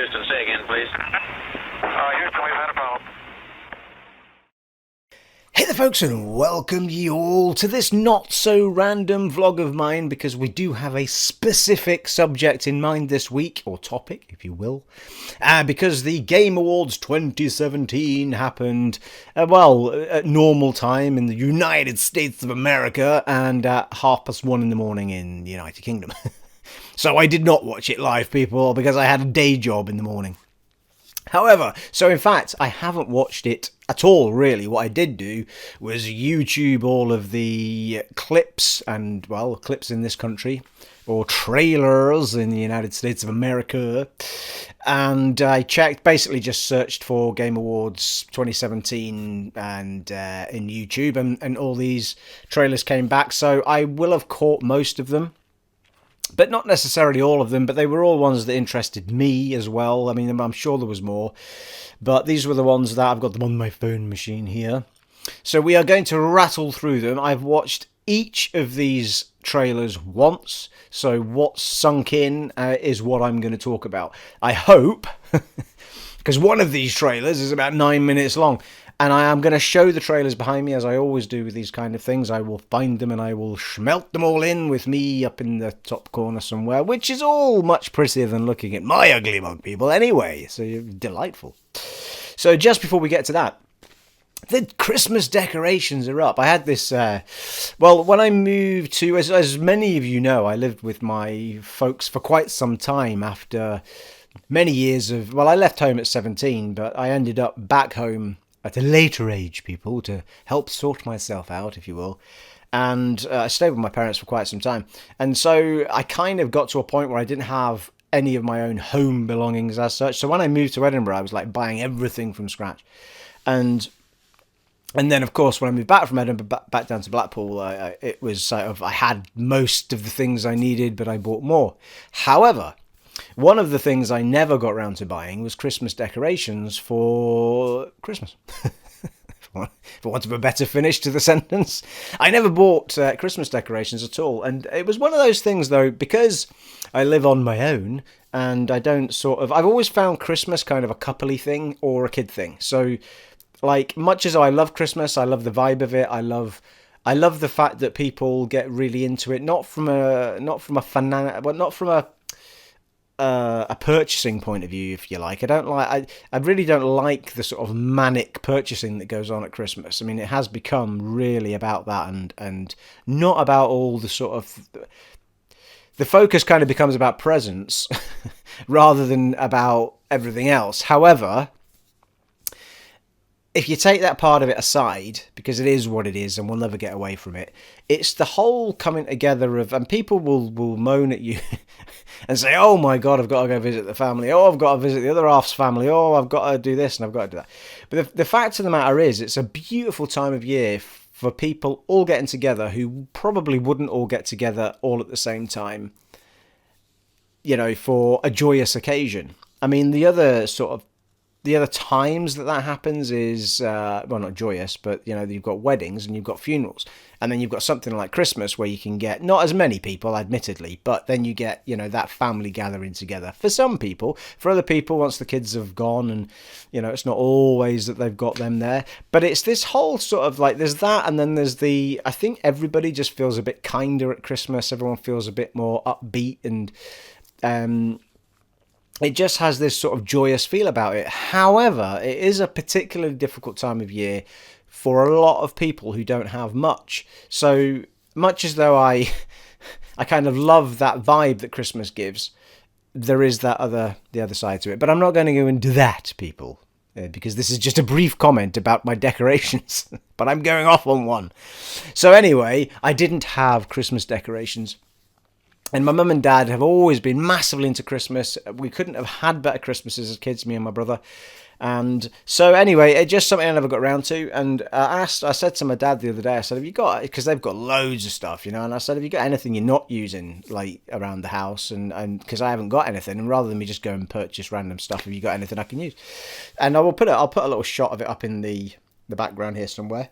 Houston, say again, please. Houston, we've had a problem. Hey there folks, and welcome you all to this not so random vlog of mine, because we do have a specific subject in mind this week, or topic if you will, because the Game Awards 2017 happened, at normal time in the United States of America and at 1:30 in the morning in the United Kingdom. So I did not watch it live, people, because I had a day job in the morning. However, so in fact, I haven't watched it at all, really. What I did do was YouTube all of the clips and, well, clips in this country, or trailers in the United States of America, and I checked, basically just searched for Game Awards 2017 and in YouTube, and all these trailers came back, so I will have caught most of them. But not necessarily all of them, but they were all ones that interested me as well. I mean, I'm sure there was more, but these were the ones that I've got them on my phone machine here. So we are going to rattle through them. I've watched each of these trailers once, so what's sunk in is what I'm going to talk about. I hope, because one of these trailers is about 9 minutes long. And I am going to show the trailers behind me, as I always do with these kind of things. I will find them and I will smelt them all in with me up in the top corner somewhere, which is all much prettier than looking at my ugly mug, people, anyway. So you're delightful. So just before we get to that, the Christmas decorations are up. I had this, when I moved to, as many of you know, I lived with my folks for quite some time after many years of, well, I left home at 17, but I ended up back home at a later age, people, to help sort myself out, if you will. And I stayed with my parents for quite some time. And so I kind of got to a point where I didn't have any of my own home belongings as such. So when I moved to Edinburgh, I was like buying everything from scratch. And then, of course, when I moved back from Edinburgh, back down to Blackpool, it was sort of, I had most of the things I needed, but I bought more. However, one of the things I never got around to buying was Christmas decorations for Christmas. For want of a better finish to the sentence. I never bought Christmas decorations at all. And it was one of those things, though, because I live on my own and I don't I've always found Christmas kind of a coupley thing or a kid thing. So, like, much as I love Christmas, I love the vibe of it. I love the fact that people get really into it, not from a purchasing point of view, if you like. I really don't like the sort of manic purchasing that goes on at Christmas. I mean, it has become really about that and not about all the sort of, the focus kind of becomes about presents rather than about everything else. However, if you take that part of it aside, because it is what it is and we'll never get away from it, it's the whole coming together of, and people will moan at you and say, oh my God, I've got to go visit the family. Oh, I've got to visit the other half's family. Oh, I've got to do this and I've got to do that. But the fact of the matter is, it's a beautiful time of year for people all getting together who probably wouldn't all get together all at the same time, you know, for a joyous occasion. I mean, the other times that happens is, well, not joyous, but, you know, you've got weddings and you've got funerals. And then you've got something like Christmas where you can get, not as many people, admittedly, but then you get, you know, that family gathering together. For some people, for other people, once the kids have gone and, you know, it's not always that they've got them there. But it's this whole sort of like, there's that, and then there's I think everybody just feels a bit kinder at Christmas. Everyone feels a bit more upbeat and, it just has this sort of joyous feel about it. However, it is a particularly difficult time of year for a lot of people who don't have much. So much as though I kind of love that vibe that Christmas gives, there is the other side to it. But I'm not going to go into that, people, because this is just a brief comment about my decorations. But I'm going off on one. So anyway, I didn't have Christmas decorations. And my mum and dad have always been massively into Christmas. We couldn't have had better Christmases as kids, me and my brother. And so anyway, it's just something I never got around to. And I said to my dad the other day, I said, have you got, because they've got loads of stuff, you know, and I said, have you got anything you're not using, like, around the house? And because I haven't got anything, and rather than me just go and purchase random stuff, have you got anything I can use? And I'll put a little shot of it up in the background here somewhere.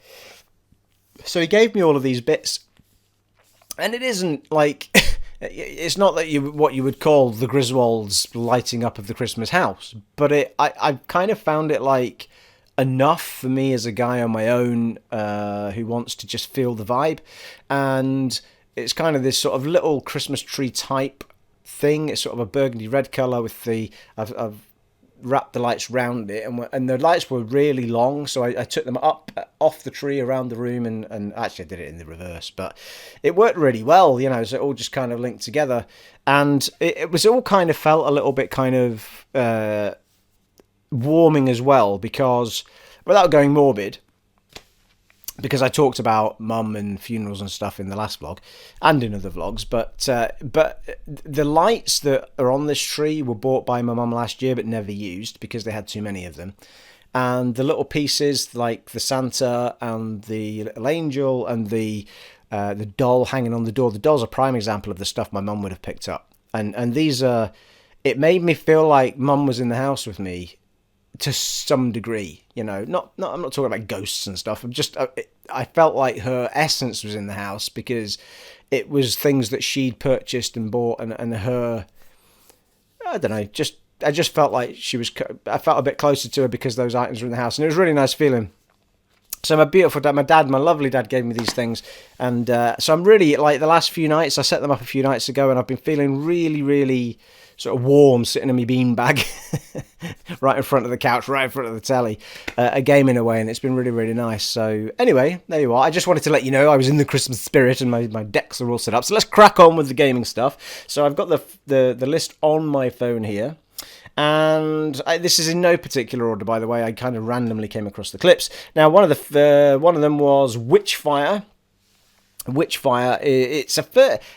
So he gave me all of these bits. And it isn't like... it's not that what you would call the Griswolds lighting up of the Christmas house, but I kind of found it like enough for me as a guy on my own who wants to just feel the vibe. And it's kind of this sort of little Christmas tree type thing. It's sort of a burgundy red colour with I've wrapped the lights round it, and the lights were really long, so I took them up off the tree around the room, and actually I did it in the reverse, but it worked really well, so it all just kind of linked together, and it was all kind of felt a little bit kind of warming as well, because without going morbid, because I talked about mum and funerals and stuff in the last vlog and in other vlogs, but the lights that are on this tree were bought by my mum last year but never used because they had too many of them. And the little pieces like the Santa and the little angel and the doll hanging on the door. The doll's a prime example of the stuff my mum would have picked up. And these are... It made me feel like mum was in the house with me to some degree, not I'm not talking about ghosts and stuff. I felt like her essence was in the house because it was things that she'd purchased and bought, and her, I don't know, I just felt like I felt a bit closer to her because those items were in the house, and it was a really nice feeling. So my beautiful dad, my lovely dad, gave me these things, and so I'm really, like, the last few nights, I set them up a few nights ago, and I've been feeling really, really sort of warm, sitting in my beanbag right in front of the couch, right in front of the telly, a gaming away, and it's been really, really nice. So anyway, there you are. I just wanted to let you know I was in the Christmas spirit, and my decks are all set up. So let's crack on with the gaming stuff. So I've got the list on my phone here. And this is in no particular order, by the way. I kind of randomly came across the clips. Now, one of them was Witchfire. Witchfire.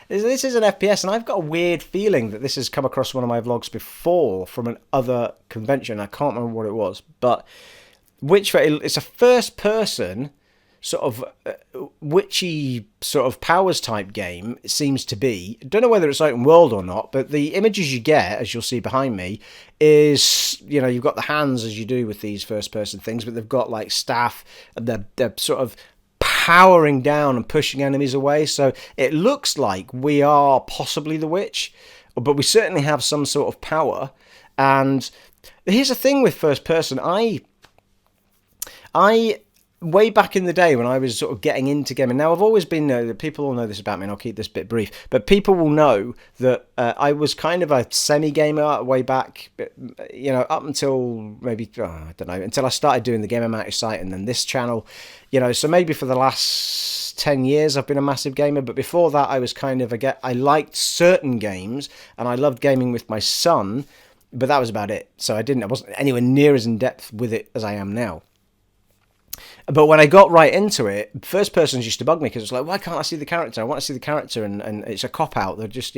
This is an FPS, and I've got a weird feeling that this has come across one of my vlogs before from an other convention. I can't remember what it was, but Witchfire. It's a first-person sort of witchy sort of powers type game. It seems to be. Don't know whether it's open world or not, but the images you get, as you'll see behind me, is you've got the hands as you do with these first-person things, but they've got like staff, and they're sort of powering down and pushing enemies away. So it looks like we are possibly the witch, but we certainly have some sort of power. And here's the thing with first person. I way back in the day when I was sort of getting into gaming, now I've always been, people all know this about me, and I'll keep this bit brief, but people will know that I was kind of a semi-gamer way back, up until maybe, I don't know, until I started doing the Game Amount site and then this channel, so maybe for the last 10 years I've been a massive gamer, but before that I was kind of, I liked certain games, and I loved gaming with my son, but that was about it. So I wasn't anywhere near as in depth with it as I am now. But when I got right into it, first persons used to bug me because it's like, why can't I see the character? I want to see the character, and it's a cop-out. They're just,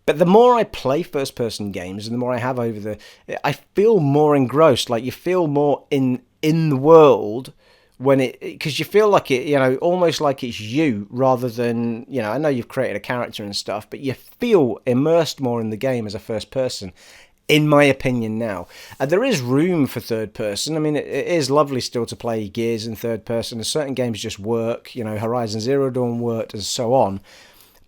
But the more I play first-person games and the more I have I feel more engrossed. Like, you feel more in the world because you feel like it, almost like it's you rather than, I know you've created a character and stuff, but you feel immersed more in the game as a first person. In my opinion now. There is room for third person. I mean, it is lovely still to play Gears in third person, and certain games just work, Horizon Zero Dawn worked and so on.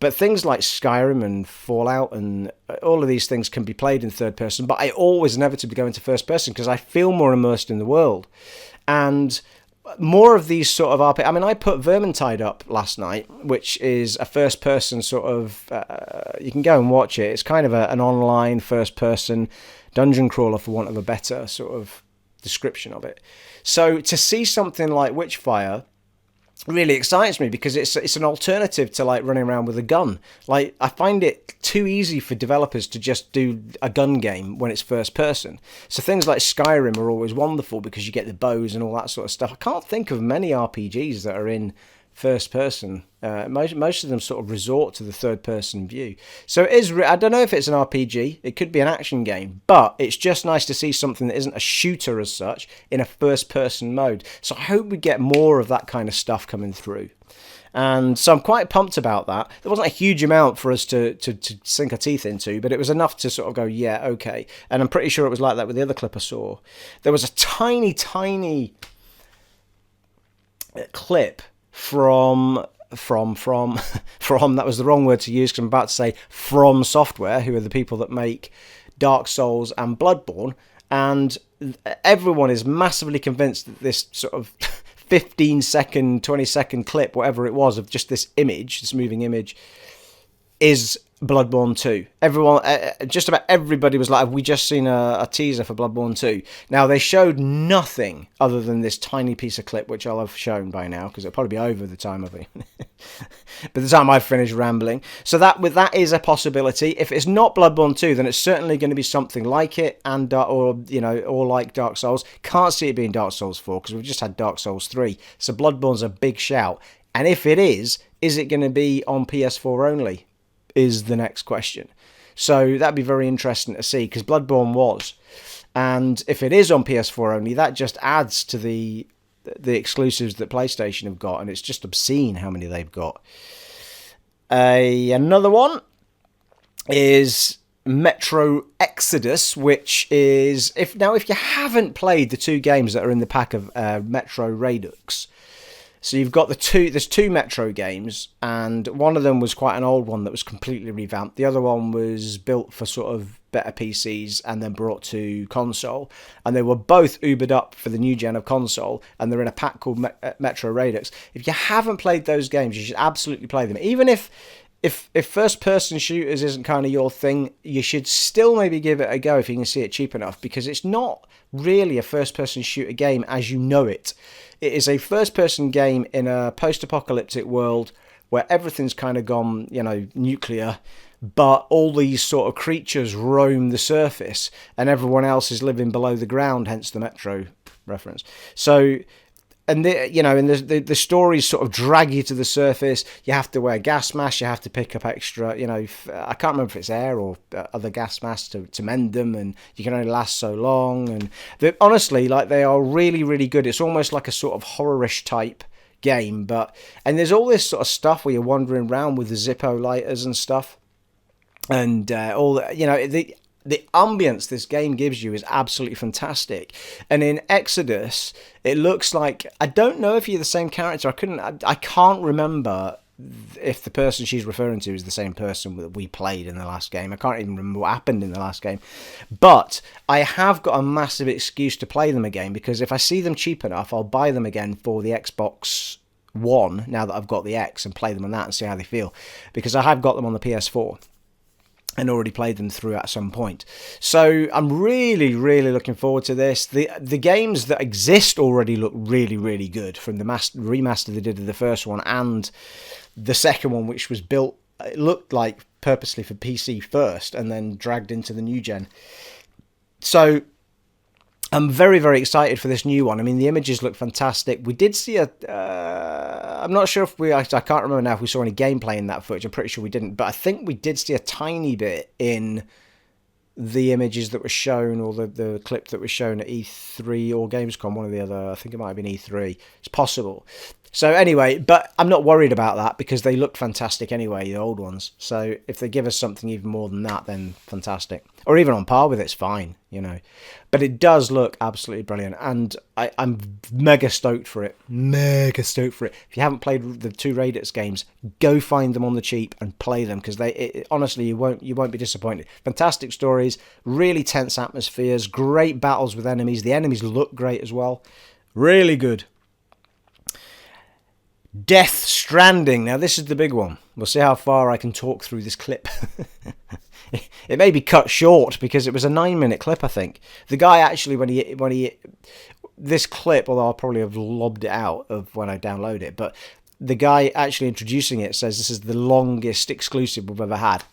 But things like Skyrim and Fallout and all of these things can be played in third person, but I always inevitably go into first person because I feel more immersed in the world. And more of these sort of RP. I mean, I put Vermintide up last night, which is a first-person sort of... you can go and watch it. It's kind of an online first-person dungeon crawler, for want of a better sort of description of it. So to see something like Witchfire really excites me because it's an alternative to like running around with a gun. Like, I find it too easy for developers to just do a gun game when it's first person. So things like Skyrim are always wonderful because you get the bows and all that sort of stuff. I can't think of many RPGs that are in first person. Most of them sort of resort to the third person view. So it is, I don't know if it's an RPG, it could be an action game, but it's just nice to see something that isn't a shooter as such in a first person mode. So I hope we get more of that kind of stuff coming through. And so I'm quite pumped about that. There wasn't a huge amount for us to sink our teeth into, but it was enough to sort of go, yeah, okay. And I'm pretty sure it was like that with the other clip I saw. There was a tiny clip from that was the wrong word to use because I'm about to say From Software, who are the people that make Dark Souls and Bloodborne, and everyone is massively convinced that this sort of 15-second, 20-second clip, whatever it was, of just this image, this moving image, is Bloodborne 2. Everyone, just about everybody was like, have we just seen a teaser for Bloodborne 2? Now, they showed nothing other than this tiny piece of clip, which I'll have shown by now, because it'll probably be over the time of it. By the time I've finished rambling. So that is a possibility. If it's not Bloodborne 2, then it's certainly going to be something like it, or like Dark Souls. Can't see it being Dark Souls 4, because we've just had Dark Souls 3. So Bloodborne's a big shout. And if it is it going to be on PS4 only? Is the next question. So that'd be very interesting to see, because Bloodborne was. And if it is on PS4 only, that just adds to the exclusives that PlayStation have got, and it's just obscene how many they've got. Another one is Metro Exodus, which is, if you haven't played the two games that are in the pack of Metro Redux, so you've got there's two Metro games, and one of them was quite an old one that was completely revamped. The other one was built for sort of better PCs and then brought to console. And they were both Ubered up for the new gen of console, and they're in a pack called Metro Redux. If you haven't played those games, you should absolutely play them. Even if first-person shooters isn't kind of your thing, you should still maybe give it a go if you can see it cheap enough, because it's not really a first-person shooter game as you know it. It is a first-person game in a post-apocalyptic world where everything's kind of gone, nuclear, but all these sort of creatures roam the surface, and everyone else is living below the ground, hence the Metro reference. So, and the stories sort of drag you to the surface. You have to wear gas masks, you have to pick up extra, I can't remember if it's air or other gas masks to mend them, and you can only last so long. And honestly, they are really, really good. It's almost like a sort of horror-ish type game, and there's all this sort of stuff where you're wandering around with the Zippo lighters and stuff, and the ambience this game gives you is absolutely fantastic. And in Exodus, it looks like, I don't know if you're the same character. I can't remember if the person she's referring to is the same person that we played in the last game. I can't even remember what happened in the last game. But I have got a massive excuse to play them again, because if I see them cheap enough, I'll buy them again for the Xbox One, now that I've got the X, and play them on that and see how they feel. Because I have got them on the PS4. And already played them through at some point. So I'm really, really looking forward to this. The games that exist already look really, really good, from the remaster they did of the first one and the second one, which was built, it looked like purposely for PC first and then dragged into the new gen. So I'm very, very excited for this new one. I mean, the images look fantastic. We did see I'm not sure if I can't remember now if we saw any gameplay in that footage. I'm pretty sure we didn't. But I think we did see a tiny bit in the images that were shown, or the clip that was shown at E3 or Gamescom, one or the other. I think it might have been E3. It's possible. So anyway, but I'm not worried about that, because they look fantastic anyway, the old ones. So if they give us something even more than that, then fantastic. Or even on par with it's fine, But it does look absolutely brilliant, and I'm mega stoked for it. Mega stoked for it. If you haven't played the two Radix games, go find them on the cheap and play them, because honestly, you won't be disappointed. Fantastic stories, really tense atmospheres, great battles with enemies. The enemies look great as well. Really good. Death Stranding. Now, this is the big one. We'll see how far I can talk through this clip. It may be cut short, because it was a 9-minute clip, I think. The guy actually, when he this clip, although I'll probably have lobbed it out of when I download it, but the guy actually introducing it says this is the longest exclusive we've ever had.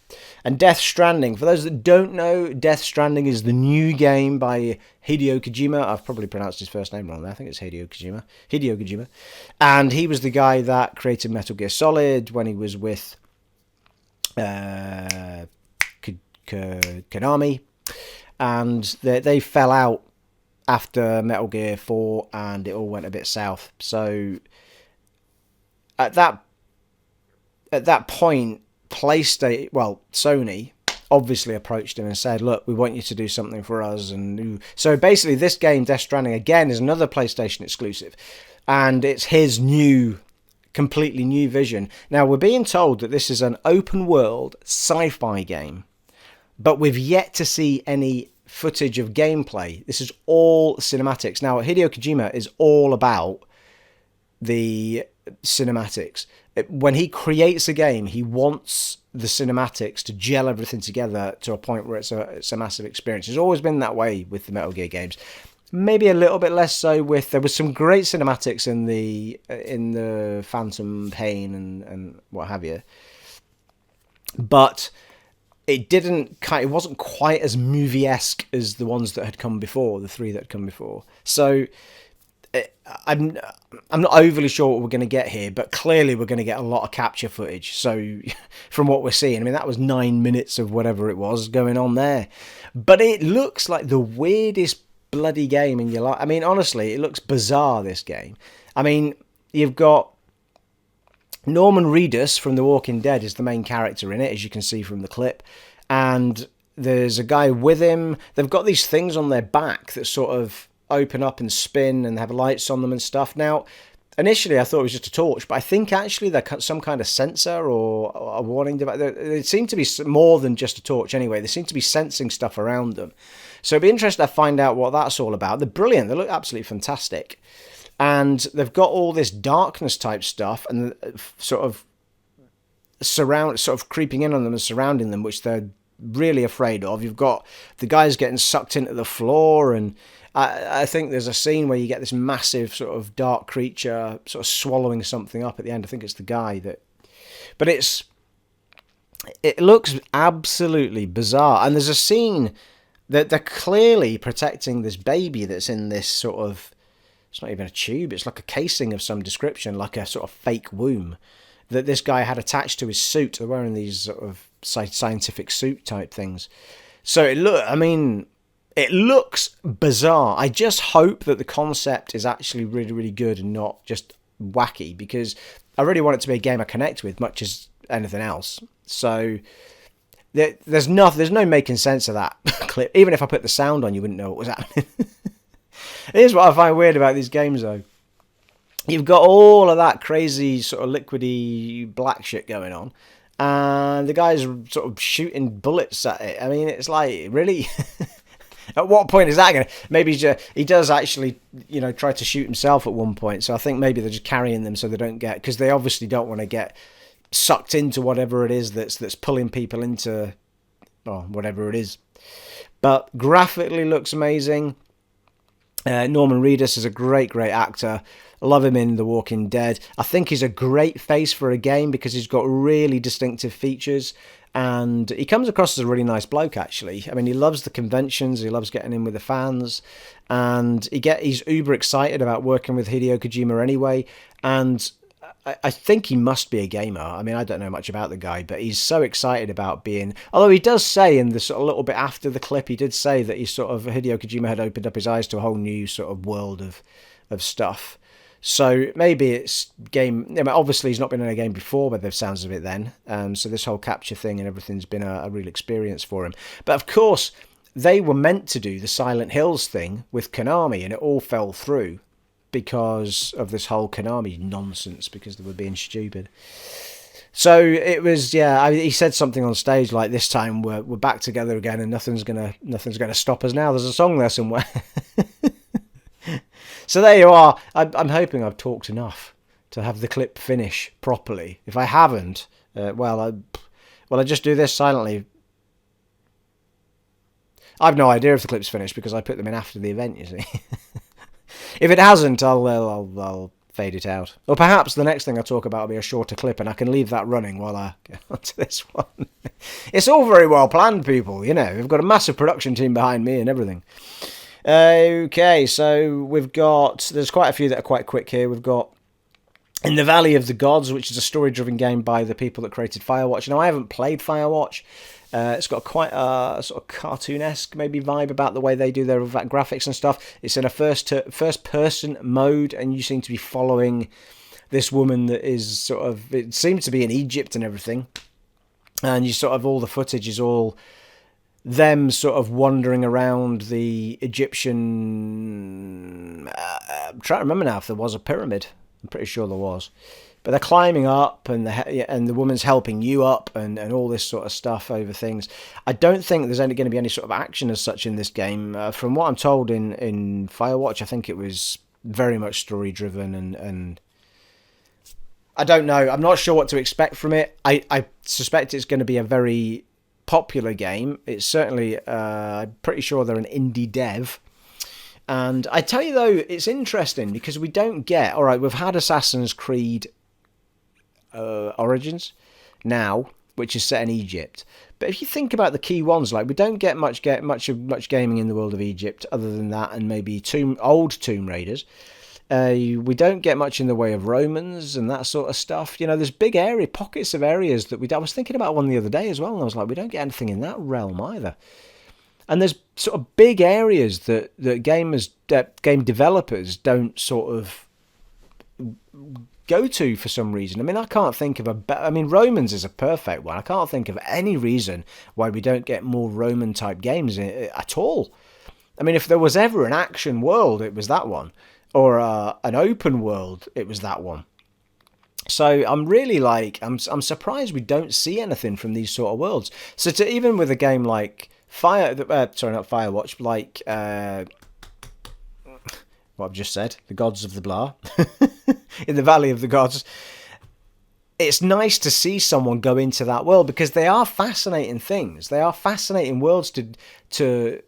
And Death Stranding, for those that don't know, Death Stranding is the new game by Hideo Kojima. I've probably pronounced his first name wrong there. I think it's Hideo Kojima. And he was the guy that created Metal Gear Solid when he was with Konami. And they fell out after Metal Gear 4, and it all went a bit south. So at that point, Sony obviously approached him and said, look, we want you to do something for us. And so basically this game, Death Stranding, again, is another PlayStation exclusive. And it's his new completely new vision. Now, we're being told that this is an open world sci-fi game, but we've yet to see any footage of gameplay. This is all cinematics. Now, Hideo Kojima is all about the cinematics. When he creates a game, he wants the cinematics to gel everything together to a point where it's a massive experience. It's always been that way with the Metal Gear games. Maybe a little bit less so with... There was some great cinematics in the Phantom Pain and what have you. But it wasn't quite as movie-esque as the ones that had come before, the three that had come before. So I'm not overly sure what we're going to get here, but clearly we're going to get a lot of capture footage. So from what we're seeing, I mean, that was 9 minutes of whatever it was going on there. But it looks like the weirdest bloody game in your life. I mean, honestly, it looks bizarre, this game. I mean, you've got Norman Reedus from The Walking Dead is the main character in it, as you can see from the clip. And there's a guy with him. They've got these things on their back that sort of open up and spin and have lights on them and stuff. Now, initially I thought it was just a torch, but I think actually they're some kind of sensor or a warning device. They seem to be more than just a torch anyway. They seem to be sensing stuff around them. So it'd be interesting to find out what that's all about. They're brilliant. They look absolutely fantastic. And they've got all this darkness type stuff and sort of creeping in on them and surrounding them, which they're really afraid of. You've got the guys getting sucked into the floor, and I think there's a scene where you get this massive sort of dark creature sort of swallowing something up at the end. I think it's the guy that... But it looks absolutely bizarre. And there's a scene that they're clearly protecting this baby that's in this sort of... It's not even a tube. It's like a casing of some description, like a sort of fake womb that this guy had attached to his suit. They're wearing these sort of scientific suit type things. So it looks bizarre. I just hope that the concept is actually really, really good and not just wacky, because I really want it to be a game I connect with much as anything else. So there's no making sense of that clip. Even if I put the sound on, you wouldn't know what was happening. Here's what I find weird about these games, though. You've got all of that crazy sort of liquidy black shit going on, and the guy's sort of shooting bullets at it. I mean, it's like, really? At what point is that going to... Maybe he does actually, try to shoot himself at one point. So I think maybe they're just carrying them so they don't get... Because they obviously don't want to get sucked into whatever it is that's pulling people into... Well, whatever it is. But graphically looks amazing. Norman Reedus is a great actor. I love him in The Walking Dead. I think he's a great face for a game because he's got really distinctive features, and he comes across as a really nice bloke, actually. I mean, he loves the conventions, he loves getting in with the fans, and he's uber excited about working with Hideo Kojima anyway, and I think he must be a gamer. I mean, I don't know much about the guy, but he's so excited about being... Although he does say in the sort of little bit after the clip, he did say that Hideo Kojima had opened up his eyes to a whole new sort of world of stuff. So maybe it's game... I mean, obviously, he's not been in a game before, but the sounds of it then. So this whole capture thing and everything's been a real experience for him. But of course, they were meant to do the Silent Hills thing with Konami, and it all fell through because of this whole Konami nonsense, because they were being stupid. So it was, he said something on stage like, this time we're back together again and nothing's gonna stop us now. There's a song there somewhere. So there you are. I'm hoping I've talked enough to have the clip finish properly. If I haven't, I just do this silently. I've no idea if the clip's finished because I put them in after the event, you see. If it hasn't, I'll fade it out. Or perhaps the next thing I talk about will be a shorter clip and I can leave that running while I get onto this one. It's all very well planned, people, We've got a massive production team behind me and everything. Okay, so there's quite a few that are quite quick here. We've got In the Valley of the Gods, which is a story-driven game by the people that created Firewatch. Now, I haven't played Firewatch. It's got quite a sort of cartoonesque maybe vibe about the way they do their graphics and stuff. It's in a first-person mode, and you seem to be following this woman that is sort of... It seems to be in Egypt and everything. And you sort of... All the footage is all them sort of wandering around the Egyptian... I'm trying to remember now if there was a pyramid. I'm pretty sure there was. But they're climbing up, and the woman's helping you up, and all this sort of stuff over things. I don't think there's only going to be any sort of action as such in this game. From what I'm told in Firewatch, I think it was very much story driven, and I don't know. I'm not sure what to expect from it. I suspect it's going to be a very popular game. It's certainly, I'm pretty sure they're an indie dev. And I tell you though, it's interesting because we don't get, all right, we've had Assassin's Creed Origins now, which is set in Egypt. But if you think about the key ones, like we don't get much gaming in the world of Egypt other than that, and maybe old Tomb Raiders. We don't get much in the way of Romans and that sort of stuff. You know, there's big pockets of areas that I was thinking about one the other day as well, and I was like, we don't get anything in that realm either. And there's sort of big areas that game developers don't sort of go to for some reason. I mean, I can't think of Romans is a perfect one. I can't think of any reason why we don't get more Roman type games at all. I mean, if there was ever an action world, it was that one. Or an open world, it was that one. So I'm really I'm surprised we don't see anything from these sort of worlds. So even with a game like Firewatch, like what I've just said, the Gods of the Blah, in the Valley of the Gods, it's nice to see someone go into that world because they are fascinating things. They are fascinating worlds to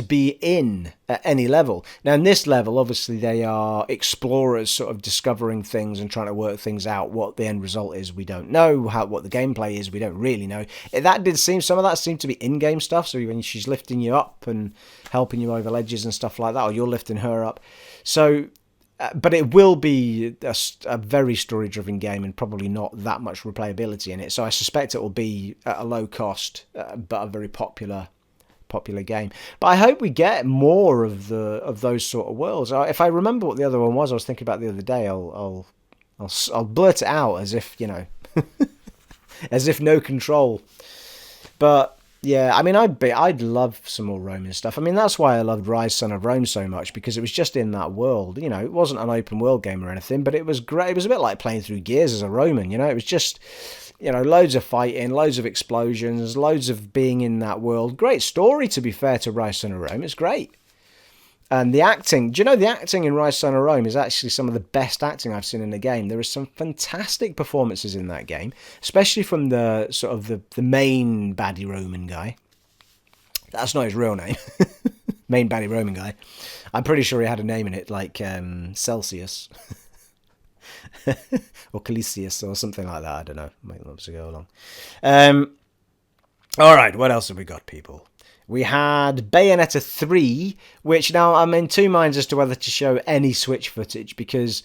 be in at any level. Now, in this level, obviously, they are explorers sort of discovering things and trying to work things out. What the end result is, we don't know. What the gameplay is, we don't really know. Some of that seemed to be in-game stuff, so when she's lifting you up and helping you over ledges and stuff like that, or you're lifting her up. So, but it will be a very story-driven game and probably not that much replayability in it. So I suspect it will be at a low cost, but a very popular game. But I hope we get more of those sort of worlds. If I remember what the other one was, I was thinking about the other day, I'll blurt it out as if, you know, as if no control. But yeah, I mean, I'd love some more Roman stuff. I mean, that's why I loved Rise Son of Rome so much, because it was just in that world. You know, it wasn't an open world game or anything, but it was great. It was a bit like playing through Gears as a Roman. You know, it was just, you know, loads of fighting, loads of explosions, loads of being in that world. Great story, to be fair to Rise Son of Rome. It's great. And the acting, do you know the acting in Rise Son of Rome is actually some of the best acting I've seen in a game. There are some fantastic performances in that game, especially from the sort of the main baddie Roman guy. That's not his real name. Main baddie Roman guy. I'm pretty sure he had a name in it, like Celsius. Or Calisius or something like that. I don't know. Might love to go along. All right, what else have we got, people? We had Bayonetta 3, which now I'm in two minds as to whether to show any Switch footage, because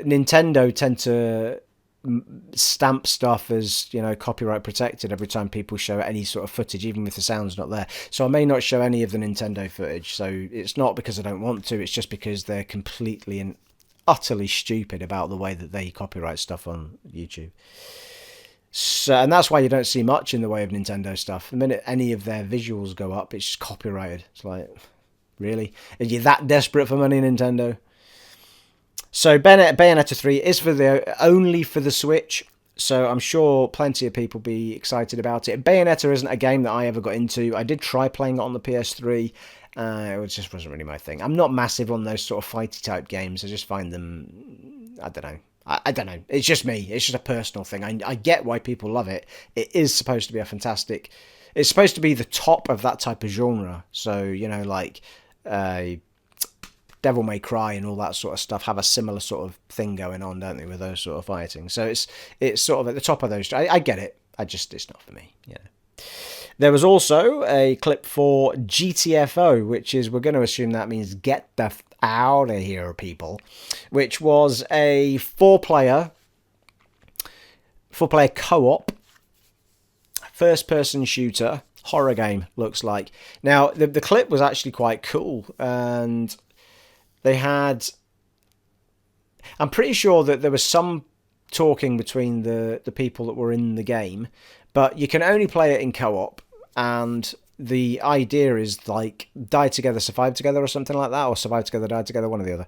Nintendo tend to stamp stuff as, you know, copyright protected every time people show any sort of footage, even if the sound's not there. So I may not show any of the Nintendo footage. So it's not because I don't want to, it's just because they're completely and utterly stupid about the way that they copyright stuff on YouTube. So, and that's why you don't see much in the way of Nintendo stuff. The minute any of their visuals go up, it's just copyrighted. It's like, really? Are you that desperate for money, Nintendo? So Bayonetta 3 is only for the Switch, so I'm sure plenty of people be excited about it. Bayonetta isn't a game that I ever got into. I did try playing it on the PS3. It just wasn't really my thing. I'm not massive on those sort of fighty type games. I just find them, I don't know. I don't know. It's just me. It's just a personal thing. I get why people love it. It is supposed to be it's supposed to be the top of that type of genre. So, you know, like Devil May Cry and all that sort of stuff have a similar sort of thing going on, don't they, with those sort of fighting. So it's sort of at the top of those. I get it. It's not for me. You know. There was also a clip for GTFO, which is, we're going to assume that means get the out of here, people, which was a four-player co-op, first-person shooter, horror game, looks like. Now, the clip was actually quite cool, and they had... I'm pretty sure that there was some talking between the people that were in the game, but you can only play it in co-op, and the idea is like die together, survive together, or something like that, or survive together, die together, one or the other.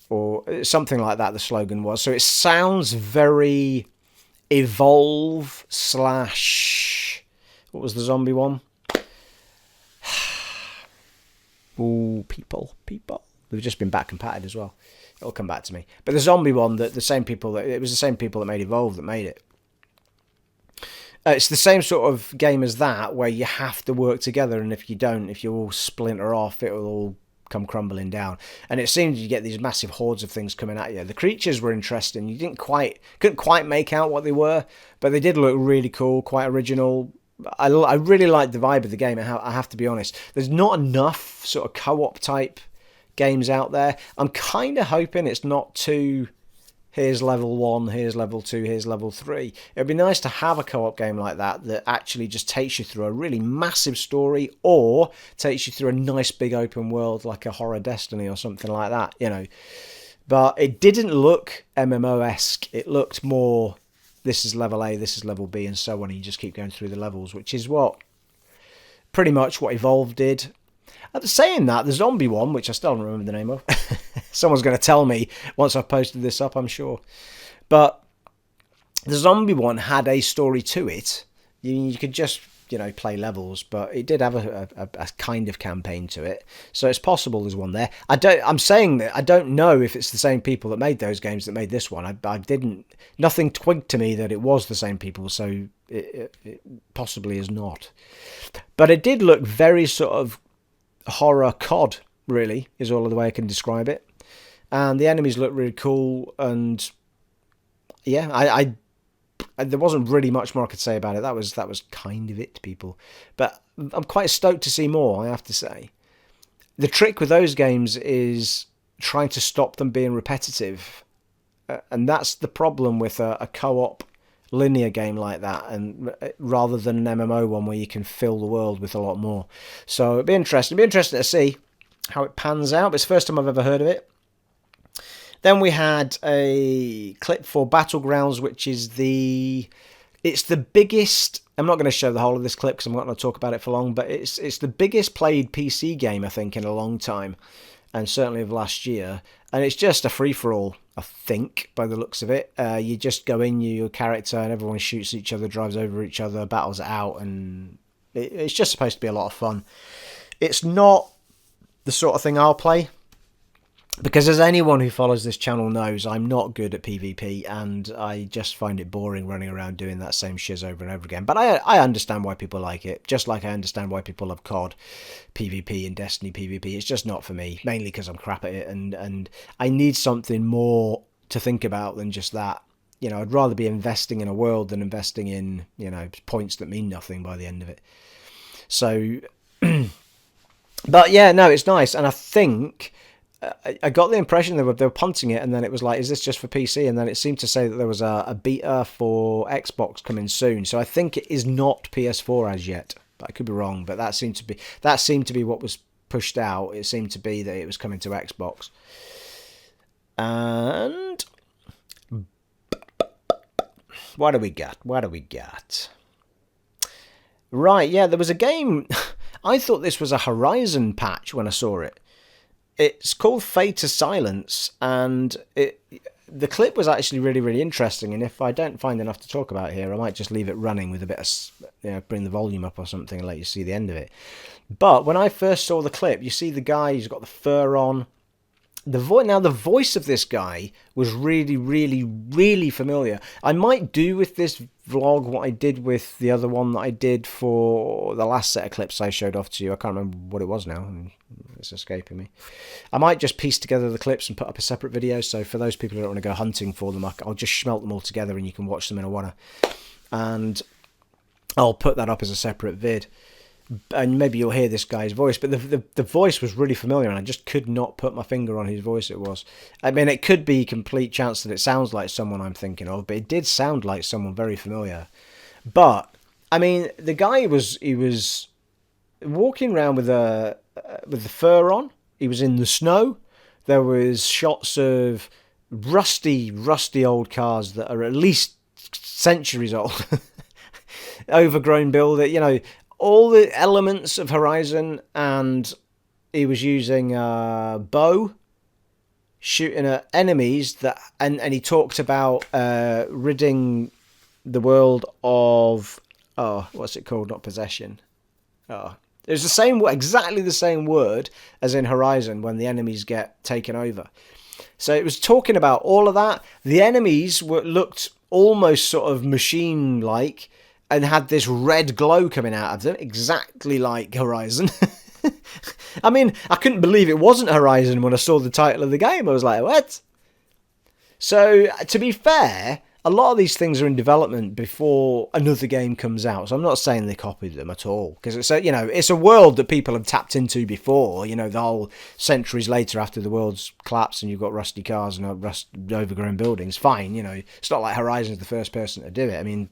or something like that. The slogan was. So it sounds very Evolve slash. What was the zombie one? Ooh, people. We've just been back compatted as well. It'll come back to me. But the zombie one, it was the same people that made Evolve that made it. It's the same sort of game as that, where you have to work together, and if you all splinter off, it will all come crumbling down. And it seemed you get these massive hordes of things coming at you. The creatures were interesting. You couldn't quite make out what they were, but they did look really cool, quite original. I really liked the vibe of the game. I have to be honest. There's not enough sort of co-op type games out there. I'm kind of hoping it's not too, here's level 1, here's level 2, here's level 3. It'd be nice to have a co-op game like that actually just takes you through a really massive story, or takes you through a nice big open world like a Horror Destiny or something like that, you know. But it didn't look MMO-esque. It looked more, this is level A, this is level B, and so on, and you just keep going through the levels, which is pretty much what Evolve did. Saying that, the zombie one, which I still don't remember the name of, someone's going to tell me once I've posted this up, I'm sure. But the zombie one had a story to it. You could just, play levels, but it did have a kind of campaign to it. So it's possible there's one there. I'm saying that I don't know if it's the same people that made those games that made this one. Nothing twigged to me that it was the same people, so it possibly is not. But it did look very sort of horror COD, really, is all of the way I can describe it. And the enemies look really cool, and yeah, I there wasn't really much more I could say about it. That was kind of it, people. But I'm quite stoked to see more, I have to say. The trick with those games is trying to stop them being repetitive. And that's the problem with a co-op linear game like that, and rather than an MMO one where you can fill the world with a lot more. So it'd be interesting to see how it pans out. It's the first time I've ever heard of it. Then we had a clip for Battlegrounds, which is the biggest. I'm not going to show the whole of this clip because I'm not going to talk about it for long, but it's the biggest played PC game, I think, in a long time, and certainly of last year. And it's just a free-for-all, I think, by the looks of it. You just go in, your character, and everyone shoots each other, drives over each other, battles it out, and it's just supposed to be a lot of fun. It's not the sort of thing I'll play, because as anyone who follows this channel knows, I'm not good at PvP, and I just find it boring running around doing that same shiz over and over again. But I understand why people like it, just like I understand why people love COD PvP and Destiny PvP. It's just not for me, mainly because I'm crap at it, and I need something more to think about than just that. I'd rather be investing in a world than investing in, points that mean nothing by the end of it. So, but yeah, no, it's nice, and I think I got the impression they were punting it, and then it was like, is this just for PC? And then it seemed to say that there was a beta for Xbox coming soon. So I think it is not PS4 as yet. But I could be wrong. But that seemed to be what was pushed out. It seemed to be that it was coming to Xbox. And what do we got? Right, yeah, there was a game. I thought this was a Horizon patch when I saw it. It's called Fade to Silence, and the clip was actually really, really interesting. And if I don't find enough to talk about here, I might just leave it running with a bit of, bring the volume up or something and let you see the end of it. But when I first saw the clip, you see the guy who's got the fur on. Now, the voice of this guy was really, really, really familiar. I might do with this vlog what I did with the other one that I did for the last set of clips I showed off to you. I can't remember what it was now. It's escaping me. I might just piece together the clips and put up a separate video. So for those people who don't want to go hunting for them, I'll just smelt them all together and you can watch them in a wanna. And I'll put that up as a separate vid. And maybe you'll hear this guy's voice, but the voice was really familiar, and I just could not put my finger on whose voice it was. I mean, it could be a complete chance that it sounds like someone I'm thinking of, but it did sound like someone very familiar. But I mean, the guy was walking around with the fur on. He was in the snow. There was shots of rusty old cars that are at least centuries old, overgrown building, all the elements of Horizon, and he was using a bow, shooting at enemies and he talked about ridding the world of, what's it called? Not possession. It was exactly the same word as in Horizon when the enemies get taken over. So it was talking about all of that. The enemies looked almost sort of machine-like and had this red glow coming out of them, exactly like Horizon. I mean, I couldn't believe it wasn't Horizon when I saw the title of the game. I was like, what? So, to be fair, a lot of these things are in development before another game comes out. So I'm not saying they copied them at all. Because it's a world that people have tapped into before. The whole centuries later after the world's collapsed and you've got rusty cars and overgrown buildings. Fine, it's not like Horizon's the first person to do it. I mean,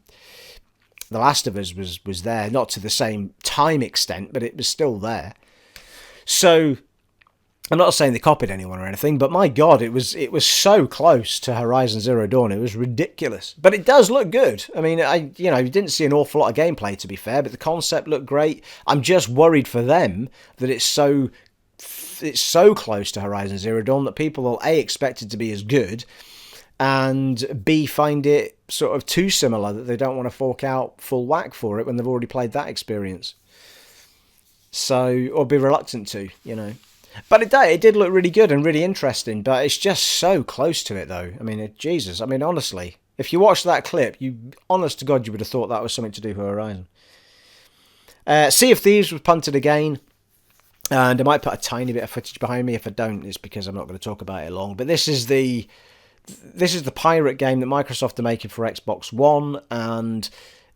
The Last of Us was there, not to the same time extent, but it was still there. So I'm not saying they copied anyone or anything, but my God, it was so close to Horizon Zero Dawn. It was ridiculous, but it does look good. I mean, you didn't see an awful lot of gameplay, to be fair, but the concept looked great. I'm just worried for them that it's so close to Horizon Zero Dawn that people will A, expect it to be as good, and B, find it sort of too similar that they don't want to fork out full whack for it when they've already played that experience. So, or be reluctant to, But it did look really good and really interesting, but it's just so close to it, though. I mean, Jesus. I mean, honestly, if you watched that clip, honest to God, you would have thought that was something to do with Horizon. Sea of Thieves was punted again, and I might put a tiny bit of footage behind me. If I don't, it's because I'm not going to talk about it long. But this is the pirate game that Microsoft are making for Xbox One, and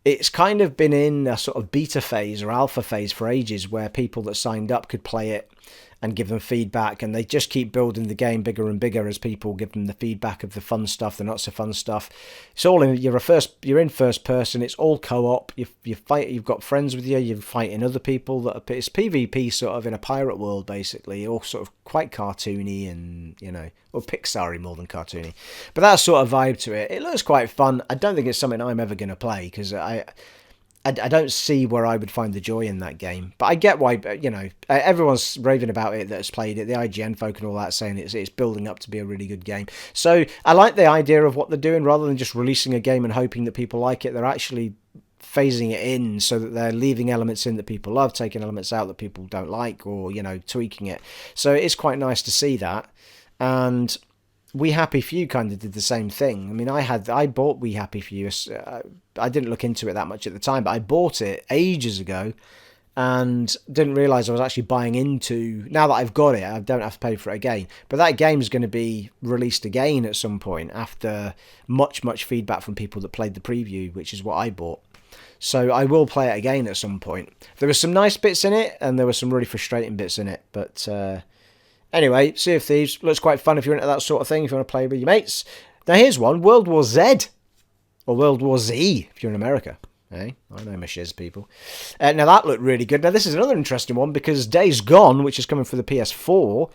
it's kind of been in a sort of beta phase or alpha phase for ages where people that signed up could play it and give them feedback, and they just keep building the game bigger and bigger as people give them the feedback of the fun stuff, the not so fun stuff. It's all in you're in first person. It's all co-op. You fight. You've got friends with you. You're fighting other people. It's PvP sort of in a pirate world, basically. All sort of quite cartoony and or Pixar-y more than cartoony, but that sort of vibe to it. It looks quite fun. I don't think it's something I'm ever going to play because I don't see where I would find the joy in that game. But I get why, everyone's raving about it that's played it. The IGN folk and all that saying it's building up to be a really good game. So I like the idea of what they're doing. Rather than just releasing a game and hoping that people like it, they're actually phasing it in so that they're leaving elements in that people love, taking elements out that people don't like, or, tweaking it. So it's quite nice to see that. And We Happy Few kind of did the same thing. I mean, I bought We Happy Few. I didn't look into it that much at the time, but I bought it ages ago and didn't realise I was actually buying into... Now that I've got it, I don't have to pay for it again. But that game's going to be released again at some point after much, much feedback from people that played the preview, which is what I bought. So I will play it again at some point. There were some nice bits in it, and there were some really frustrating bits in it, but... Anyway, Sea of Thieves looks quite fun if you're into that sort of thing, if you want to play with your mates. Now here's one, World War Z, or World War Z, if you're in America. Hey, I know my shiz, people. Now that looked really good. Now this is another interesting one, because Days Gone, which is coming for the PS4,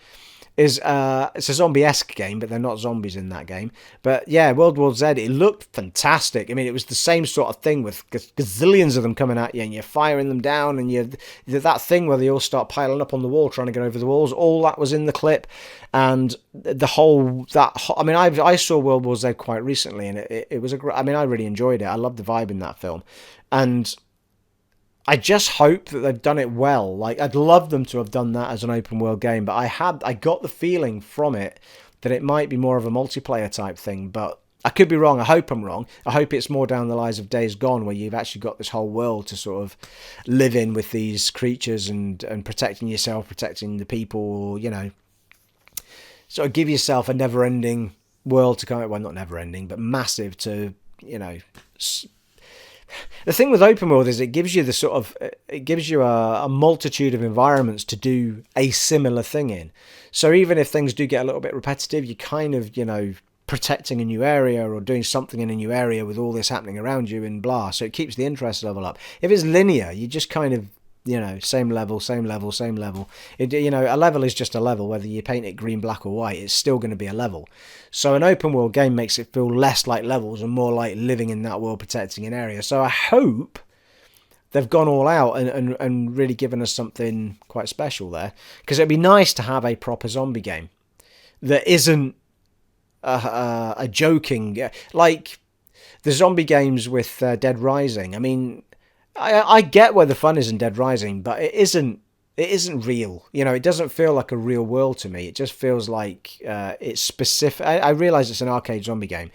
it's a zombie-esque game, but they're not zombies in that game. But yeah, World War Z, it looked fantastic. I mean, it was the same sort of thing with gazillions of them coming at you, and you're firing them down, and that thing where they all start piling up on the wall, trying to get over the walls. All that was in the clip, and I mean, I saw World War Z quite recently, and it was I mean, I really enjoyed it. I loved the vibe in that film, and I just hope that they've done it well. Like, I'd love them to have done that as an open world game, but I got the feeling from it that it might be more of a multiplayer type thing, but I could be wrong. I hope I'm wrong. I hope it's more down the lines of Days Gone, where you've actually got this whole world to sort of live in with these creatures and protecting yourself, protecting the people, sort of give yourself a never-ending world to kind of, well, not never-ending, but massive to, the thing with open world is it gives you a multitude of environments to do a similar thing in. So even if things do get a little bit repetitive, you kind of, protecting a new area or doing something in a new area with all this happening around you and blah. So it keeps the interest level up. If it's linear, you just kind of, same level. A level is just a level, whether you paint it green, black or white, it's still going to be a level. So an open world game makes it feel less like levels and more like living in that world, protecting an area. So I hope they've gone all out and really given us something quite special there, because it'd be nice to have a proper zombie game. that isn't a joking, like the zombie games with Dead Rising. I mean, I get where the fun is in Dead Rising, but it isn't. It isn't real. You know, it doesn't feel like a real world to me. It just feels like it's specific. I realize it's an arcade zombie game,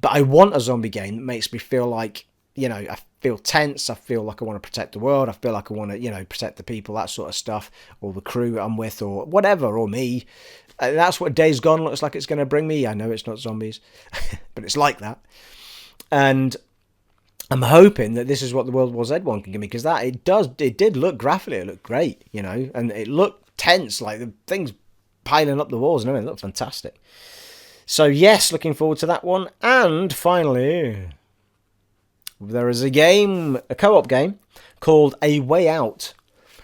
but I want a zombie game that makes me feel like, you know, I feel tense. I feel like I want to protect the world. I feel like I want to, you know, protect the people, that sort of stuff, or the crew I'm with, or whatever, or me. That's what Days Gone looks like it's going to bring me. I know it's not zombies, but it's like that. And I'm hoping that this is what the World War Z one can give me, because it did look graphically, it looked great, you know, and it looked tense, like the things piling up the walls and everything. It looked fantastic. So yes, looking forward to that one. And finally, there is a co-op game called A Way Out.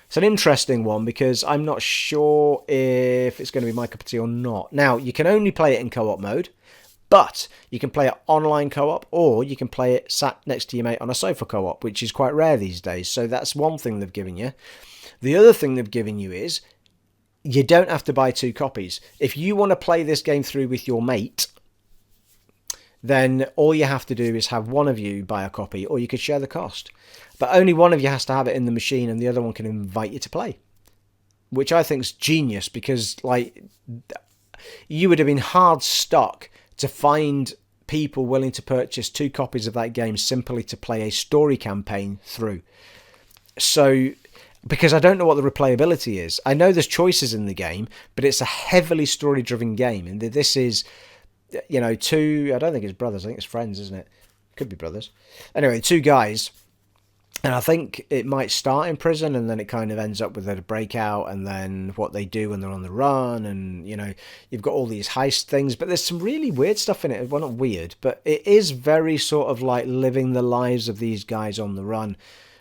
It's an interesting one because I'm not sure if it's going to be my cup of tea or not. Now, you can only play it in co-op mode, but you can play it online co-op, or you can play it sat next to your mate on a sofa co-op, which is quite rare these days. So that's one thing they've given you. The other thing they've given you is you don't have to buy 2 copies. If you want to play this game through with your mate, then all you have to do is have one of you buy a copy, or you could share the cost. But only one of you has to have it in the machine, and the other one can invite you to play, which I think is genius, because like you would have been hard stuck to find people willing to purchase 2 copies of that game simply to play a story campaign through. So, because I don't know what the replayability is. I know there's choices in the game, but it's a heavily story-driven game. And this is, you know, 2, I don't think it's brothers, I think it's friends, isn't it? Could be brothers. Anyway, 2 guys. And I think it might start in prison, and then it kind of ends up with a breakout, and then what they do when they're on the run, and, you know, you've got all these heist things, but there's some really weird stuff in it. Well, not weird, but it is very sort of like living the lives of these guys on the run.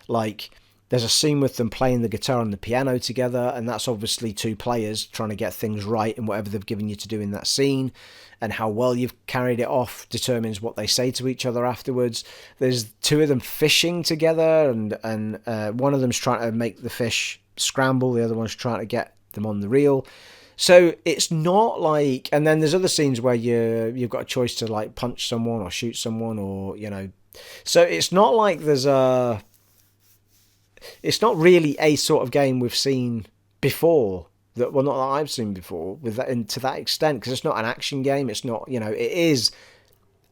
Like, there's a scene with them playing the guitar and the piano together, and that's obviously 2 players trying to get things right in whatever they've given you to do in that scene, and how well you've carried it off determines what they say to each other afterwards. There's 2 of them fishing together, and one of them's trying to make the fish scramble, the other one's trying to get them on the reel. So it's not like, and then there's other scenes where you've got a choice to like punch someone or shoot someone, or, you know, so it's not like it's not really a sort of game we've seen before, not that I've seen before with that, and to that extent, because it's not an action game. It's not, you know, it is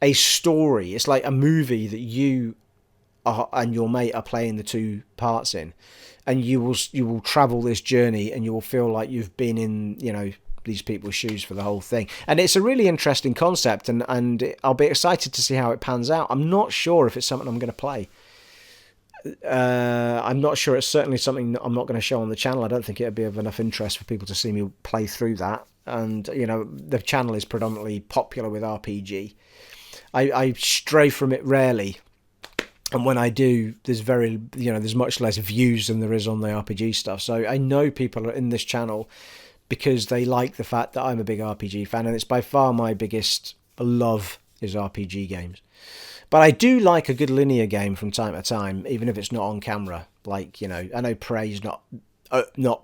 a story. It's like a movie that you and your mate are playing the 2 parts in, and you will travel this journey, and you will feel like you've been in, you know, these people's shoes for the whole thing. And it's a really interesting concept, and I'll be excited to see how it pans out. I'm not sure if it's something I'm going to play. I'm not sure. It's certainly something that I'm not going to show on the channel. I don't think it'd be of enough interest for people to see me play through that. And, you know, the channel is predominantly popular with RPG. I stray from it rarely, and when I do, there's much less views than there is on the RPG stuff. So I know people are in this channel because they like the fact that I'm a big RPG fan, and it's by far my biggest love is RPG games. But I do like a good linear game from time to time, even if it's not on camera. Like, you know, I know Prey's not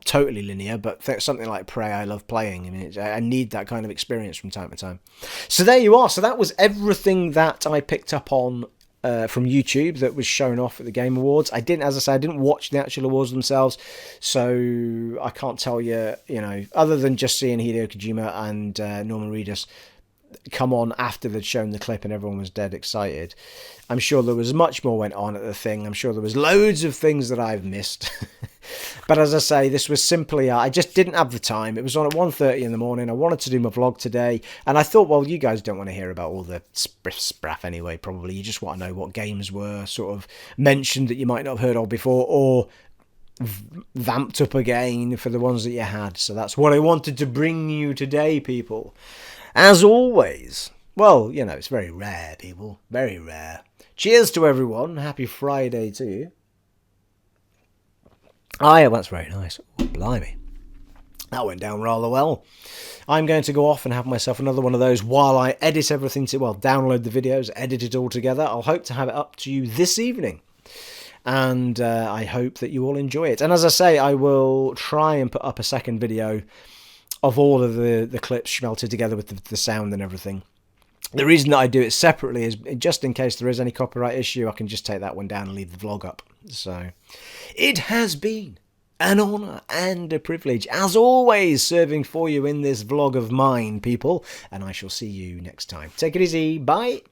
totally linear, but something like Prey I love playing. I mean, I need that kind of experience from time to time. So there you are. So that was everything that I picked up on from YouTube that was shown off at the Game Awards. I didn't watch the actual awards themselves, so I can't tell you, you know, other than just seeing Hideo Kojima and Norman Reedus come on after they'd shown the clip and everyone was dead excited. I'm sure there was much more went on at the thing. I'm sure there was loads of things that I've missed. But as I say, this was simply, I just didn't have the time. It was on at 1:30 in the morning. I wanted to do my vlog today, and I thought, well, you guys don't want to hear about all the spraff anyway, probably. You just want to know what games were sort of mentioned that you might not have heard of before, or vamped up again for the ones that you had. So that's what I wanted to bring you today, people. As always, well, you know, it's very rare, people. Very rare. Cheers to everyone. Happy Friday to you. Oh, yeah, that's very nice. Oh, blimey. That went down rather well. I'm going to go off and have myself another one of those while I edit everything download the videos, edit it all together. I'll hope to have it up to you this evening. And I hope that you all enjoy it. And as I say, I will try and put up a second video of all of the clips melted together with the sound and everything. The reason that I do it separately is just in case there is any copyright issue, I can just take that one down and leave the vlog up. So, it has been an honour and a privilege, as always, serving for you in this vlog of mine, people. And I shall see you next time. Take it easy. Bye.